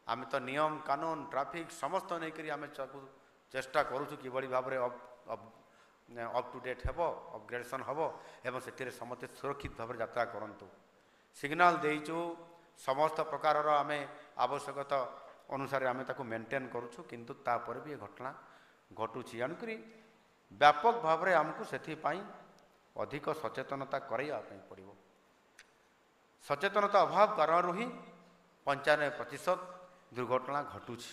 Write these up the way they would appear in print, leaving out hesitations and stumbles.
आम तो नियम कानून ट्राफिक समस्त नहीं करी आम चेष्टा करूँ किभली भाव में अप टू डेट हेब अपग्रेडेसन हम एवं से समस्ते सुरक्षित भाव यात्रा करूँ सिग्नाल देचु समस्त प्रकार आम आवश्यकता अनुसार आम ताको मेंटेन करुँ किंतु तापर भी ये घटना घटुची आणुकरी व्यापक भाव में आमको से अधिक सचेतनता कराइवाई पड़ो सचेतनता अभाव कारण ही 95% दुर्घटना घटुची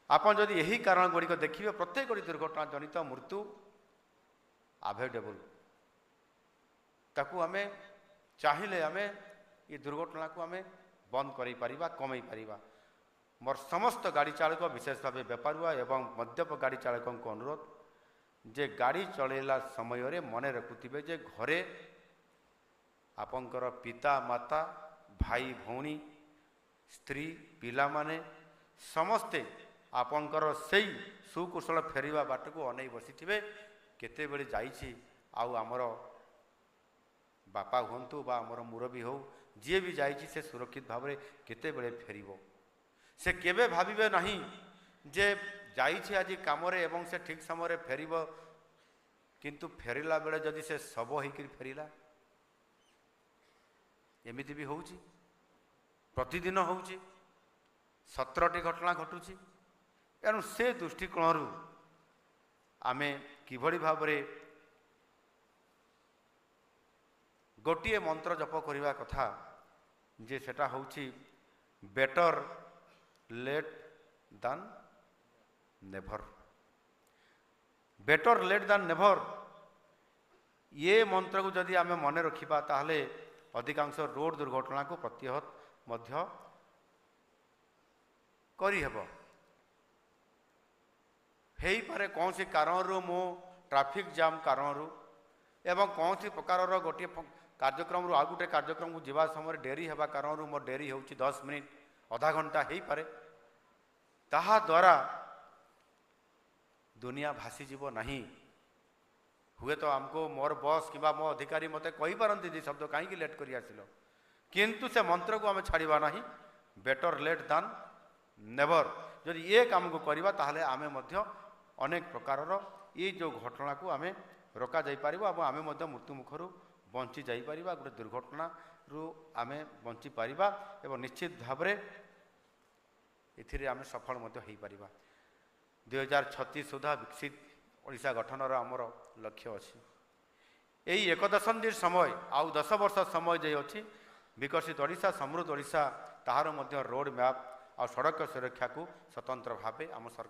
आपन जदि यही कारण गुड़िक देखिए प्रत्येक दुर्घटना जनित मृत्यु अवॉइडेबल ताकू आमे चाहिए आमे ये दुर्घटना को आमे बंद करें पारिबा कमई पारिबा मोर समस्त गाड़ी चालक विशेष भाव बेपारुआ एवं मद्यप गाड़ी चालकों को अनुरोध जे गाड़ी चलेला समय रे मने रखुथिबे जे घरे आपनकर पिता माता भाई भौणी स्त्री पिला माने समस्ते आपनकर सही सुकुशल फेरिबा बाट को अनै बसिथिबे केते बेले जाईछि आउ हमर बापा हुंतु बा हमर मुरबी हो जे भी जाईछि से सुरक्षित भाव में केते बेले फेरिबो से केबे भाबिबे नहीं जे जाईछि आज काम रे एवं से ठीक समय फेरिब किंतु फेरिला बेले जदि से सब होकर फेरिला एमिति भी होउछि प्रतिदिन होउछि 17टी घटना घटुछि एणु से दृष्टिकोण आमे किभली भाव में गोटे मंत्र जप करने कथा जे सेटा होउछि बेटर लेट दान नेभर बेटर लेट दान नेभर ये मंत्र को जदि आमे मने रखिबा ताहले अधिकांश रोड दुर्घटना को प्रतिहत मध्य करी हेबो हेई पारे कौन सी कारण मो ट्रैफिक जाम कारण एवं कौन सी प्रकार गोटे कार्यक्रम आउ गोटे कार्यक्रम को जीवा समय डेरी हेबा कारण मोर डेरी होउछि 10 मिनिट आधा घंटा हेई पारे ताहा द्वारा दुनिया भासी जीव नहीं हुए तो हमको मोर बॉस कि मो अधिकारी मते कहि पारंती जे शब्द कहीं लेट करी आसिलो किंतु से मंत्र को आम छाड़वा नहीं बेटर लेट दान नेवर जदि ये काम को करवा ताहले आमे मध्य अनेक प्रकार ये जो घटना को आमे रोका जाई परिबा और आमे मध्य मृत्यु मुखरु बंची जाई परिबा गोटे दुर्घटना रु आमे बंची परिबा एवं निश्चित भाव में एथिरे आमे सफल मध्य होई परिबा 2036 सुधा विकसित ओडिशा गठनर आमर लक्ष्य अच्छी यही एक दशंधि समय आउ 10 वर्ष समय जे अच्छी विकसित ओडिशा समृद्ध ओडिशा ताहार मध्य रोड मैप आ सड़क सुरक्षा को स्वतंत्र भाव आम सरकार